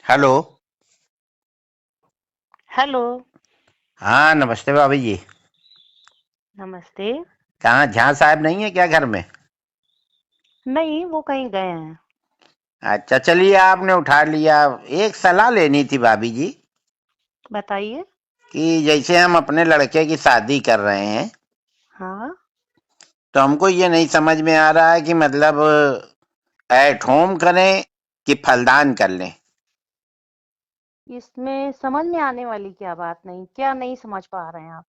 Hello. Hello. हाँ, नमस्ते भाभी जी। नमस्ते। कहाँ झां साहब नहीं है क्या घर में? नहीं, वो कहीं गए हैं। अच्छा, चलिए आपने उठा लिया। एक सलाह लेनी थी भाभी जी बताइए। कि जैसे हम अपने लड़के की शादी कर रहे हैं, हाँ। तो हमको ये नहीं समझ में आ रहा है कि मतलब एट होम करें कि फलदान कर लें। इसमें समझ में आने वाली क्या बात नहीं, क्या नहीं समझ पा रहे हैं आप?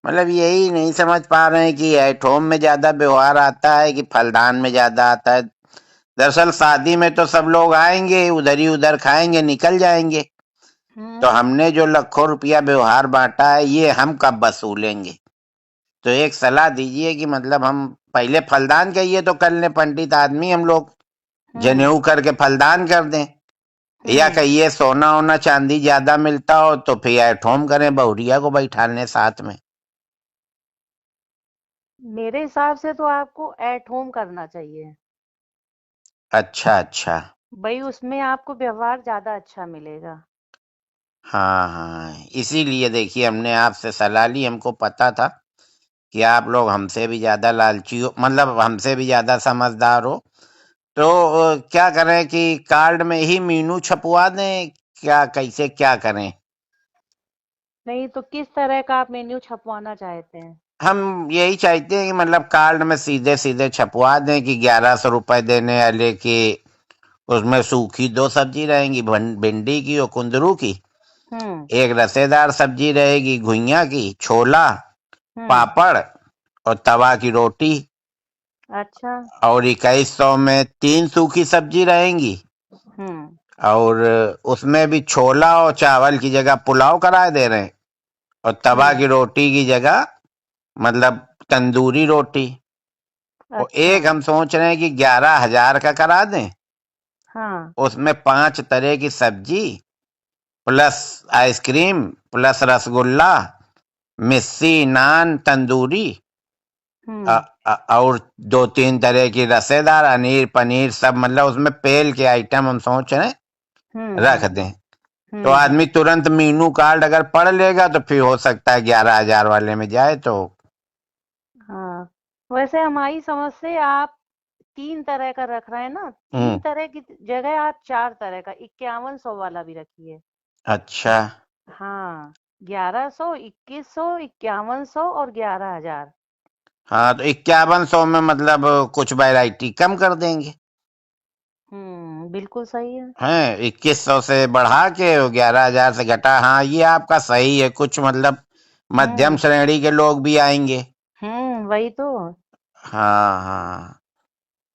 मतलब यही नहीं समझ पा रहे हैं कि एट होम में ज्यादा व्यवहार आता है कि फलदान में ज्यादा आता है। दरअसल शादी में तो सब लोग आएंगे, उधर ही उधर खाएंगे, निकल जाएंगे। तो हम्म। हमने जो लाखों रुपया व्यवहार बांटा है, ये हम कब वसूलेंगे? तो एक सलाह दीजिए कि मतलब हम पहले फलदान कहिए तो कर लें, पंडित आदमी हम लोग, हम्म। जनेऊ करके फलदान कर दें। या हम्म। कहिए सोना ओना चांदी ज्यादा मिलता हो तो फिर एट होम करें, बहुरिया को बैठा लें साथ में। मेरे हिसाब से तो आपको एट होम करना चाहिए। अच्छा अच्छा। भाई उसमें आपको व्यवहार ज्यादा अच्छा मिलेगा। हाँ हाँ, इसीलिए देखिए हमने आपसे सलाह ली। हमको पता था कि आप लोग हमसे भी ज्यादा लालची हो, मतलब हमसे भी ज्यादा समझदार हो। तो क्या करें कि कार्ड में ही मीनू छपवा दें, क्या कैसे क्या करें? नहीं तो किस तरह का आप मेन्यू छपवाना चाहते हैं? हम यही चाहते हैं कि मतलब कार्ड में सीधे सीधे छपवा दें कि 1100 रुपए देने वाले के, उसमें सूखी दो सब्जी रहेंगी, भिंडी की और कुंदरू की। हम्म। एक रसेदार सब्जी रहेगी, घुइयां की, छोला, हम्म। पापड़ और तवा की रोटी। अच्छा। और 2100 में 3 सूखी सब्जी रहेंगी। हम्म। और उसमें भी छोला और चावल की जगह पुलाव करा दे रहे हैं। और तवा हम्म। की रोटी की जगह मतलब तंदूरी रोटी। और अच्छा। एक हम सोच रहे हैं कि 11,000 का करा दें। हाँ। उसमें 5 तरह की सब्जी प्लस आइसक्रीम प्लस रसगुल्ला, मिस्सी, नान, तंदूरी, हम्म। और 2-3 तरह की रसेदार, अनीर पनीर सब, मतलब उसमें पेल के आइटम हम सोच रहे हैं हम्म। रख हम्म। दें। तो आदमी तुरंत मीनू कार्ड अगर पढ़ लेगा तो फिर हो सकता है 11,000 वाले में जाए तो। हाँ। वैसे हमारी समझ से आप 3 तरह का रख रहे हैं ना, हम्म। 3 तरह की जगह आप 4 तरह का 5100 वाला भी रखिए। अच्छा। हाँ। 1100, 2100, 5100 और 11,000। हाँ, तो 5100 में मतलब कुछ वैरायटी कम कर देंगे। बिल्कुल सही है। हैं, 2100 से बढ़ा के 11,000 से घटा। हाँ, ये आपका सही है। कुछ मतलब मध्यम हम्म। श्रेणी के लोग भी आएंगे। वही तो। हाँ हाँ।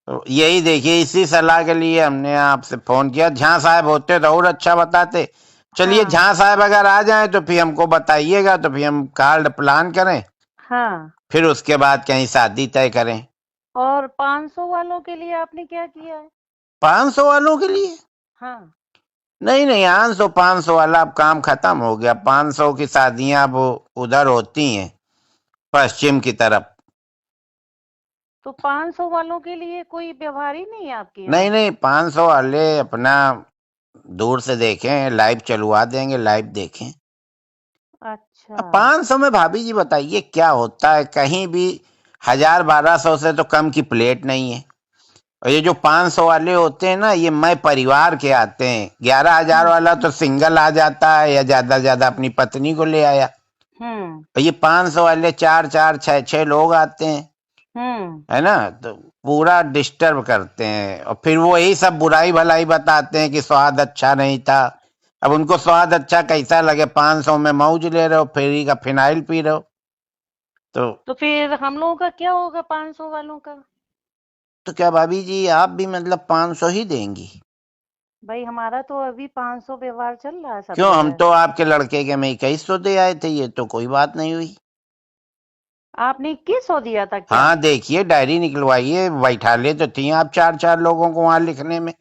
तो यही देखिए, इसी सलाह के लिए हमने आपसे फोन किया। झा साहब होते तो और अच्छा बताते। चलिए, हाँ। झा साहब अगर आ जाए तो फिर हमको बताइएगा, तो फिर हम कार्ड प्लान करें, हाँ। फिर उसके बाद कहीं शादी तय करें। और 500 वालों के लिए आपने क्या किया है? 500 वालों के लिए? हाँ। नहीं नहीं, 500 वाला अब काम खत्म हो गया। 500 की शादियां अब उधर होती हैं, पश्चिम की तरफ। तो 500 वालों के लिए कोई व्यवहार ही नहीं है आपके नहीं यहाँ? नहीं, 500 वाले अपना दूर से देखें, लाइव चलवा देंगे, लाइव देखें। अच्छा। अब 500 में भाभी जी बताइए क्या होता है? कहीं भी 1,000-1,200 से तो कम की प्लेट नहीं है। और ये जो 500 वाले होते हैं ना, ये मैं परिवार के आते हैं। 11,000 हम्म। वाला तो सिंगल आ जाता है या ज्यादा से ज्यादा अपनी पत्नी को ले आया। हम्म। और ये 500 वाले 4-4 6-6 लोग आते हैं, हम्म। है ना? तो पूरा डिस्टर्ब करते हैं और फिर वो यही सब बुराई भलाई बताते हैं कि स्वाद अच्छा नहीं था। अब उनको स्वाद अच्छा कैसा लगे? 500 में मौज ले रहे हो, फेरी का फिनाइल पी रहे हो। तो तो फिर हम लोगों का क्या होगा 500 वालों का? तो क्या भाभी जी आप भी मतलब 500 ही देंगी? भाई हमारा तो अभी 500 व्यवहार चल रहा है सब क्यों, हम जगह। तो आपके लड़के के में 2100 दे आए थे, ये तो कोई बात नहीं हुई। आपने 2100 दिया था क्या? हाँ, देखिए डायरी निकलवाइए, बैठा ले तो थी आप 4-4 लोगों को वहां लिखने में।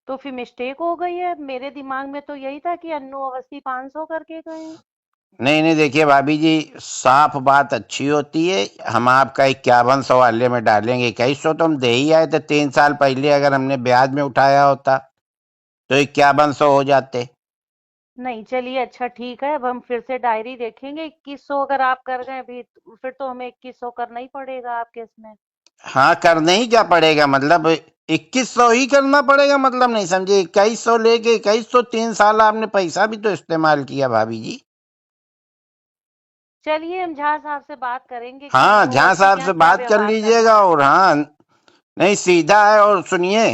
तो फिर मिस्टेक हो गई है, मेरे दिमाग में तो यही था कि अन्नू अवस्थी 500 करके गए हैं। नहीं नहीं, देखिए भाभी जी, साफ बात अच्छी होती है। हम आपका 5100 वाले में डालेंगे। 2100 तो हम दे ही आए थे 3 साल पहले, अगर हमने ब्याज में उठाया होता। तो 5100 हो जाते। नहीं, चलिए अच्छा ठीक है, अब हम फिर से डायरी देखेंगे। 2100 अगर आप कर गए अभी, फिर तो हमें 2100 करना ही पड़ेगा आपके इसमें। हाँ, करने ही क्या पड़ेगा, मतलब 2100 ही करना पड़ेगा, मतलब नहीं समझे। 2100 लेके 2100, 3 साल आपने पैसा भी तो इस्तेमाल किया भाभी जी। चलिए हम झा साहब से बात करेंगे कि हाँ, वो झा आपके साहब यहाँ से क्या बात कर व्यवहार कर लीजिएगा। रहा है। और हाँ, नहीं सीधा है। और सुनिए,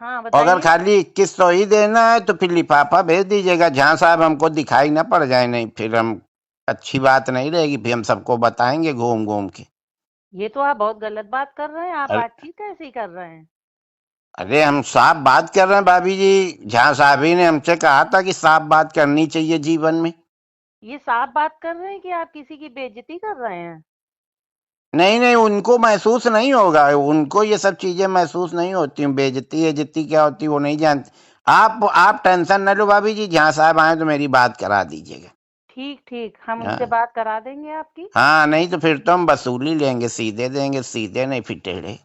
हाँ अगर बताइए। खाली 2100 ही देना है तो फिर लिफाफा भेज दीजिएगा। झा साहब हमको दिखाई ना पड़ जाए, नहीं फिर हम अच्छी बात नहीं रहेगी, फिर हम सबको बताएंगे घूम घूम के। ये तो आप बहुत गलत बात कर रहे हैं, आप अरे बातचीत कैसी कर रहे हैं। अरे, हम साफ बात कर रहे हैं भाभी जी। झा साहब ही ने हमसे कहा था कि साफ बात करनी चाहिए जीवन में। ये साफ बात कर रहे हैं कि आप किसी की बेइज्जती कर रहे हैं। नहीं नहीं, उनको महसूस नहीं होगा, उनको ये सब चीजें महसूस नहीं होती। बेइज्जती इज्जती क्या होती वो नहीं जानती। आप टेंशन न लो भाभी जी, जहाँ साहब आए तो मेरी बात करा दीजिएगा। ठीक ठीक, हम उनसे हाँ बात करा देंगे आपकी। हाँ, नहीं तो फिर तो हम वसूली लेंगे, सीधे देंगे, सीधे नहीं फिर टेढ़े।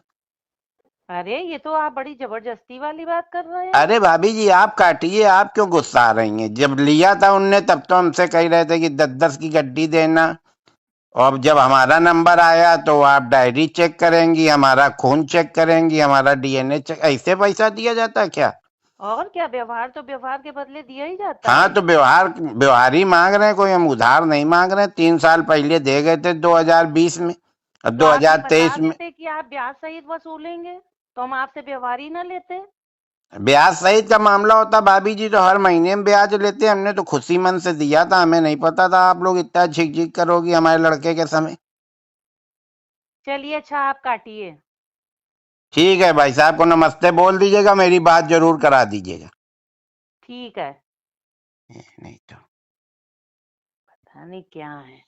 अरे ये तो आप बड़ी जबरदस्ती वाली बात कर रहे हैं। अरे भाभी जी, आप काटिए, आप क्यों गुस्सा आ रही हैं। जब लिया था उनने तब तो हमसे कह रहे थे कि 10-10 की गड्डी देना। और अब जब हमारा नंबर आया तो आप डायरी चेक करेंगी, हमारा खून चेक करेंगी, हमारा डीएनए चेक। ऐसे पैसा दिया जाता है क्या। और क्या, व्यवहार तो व्यवहार के बदले दिया ही जाता हाँ, है। तो व्यवहार ही मांग रहे हैं, कोई हम उधार नहीं मांग रहे हैं। 3 साल पहले दे गए थे 2020 में और तो आप ये बता 2023 में। देते कि आप ब्याज सहित वसूलेंगे, तो हम आपसे व्यवहार ही ना लेते। ब्याज सहित का मामला होता भाभी जी तो हर महीने में ब्याज लेते। हमने तो खुशी मन से दिया था, हमें नहीं पता था आप लोग इतना झिक झिक करोगी हमारे लड़के के समय। चलिए अच्छा, आप काटिए। ठीक है, भाई साहब को नमस्ते बोल दीजिएगा, मेरी बात जरूर करा दीजिएगा। ठीक है। नहीं तो पता नहीं क्या है।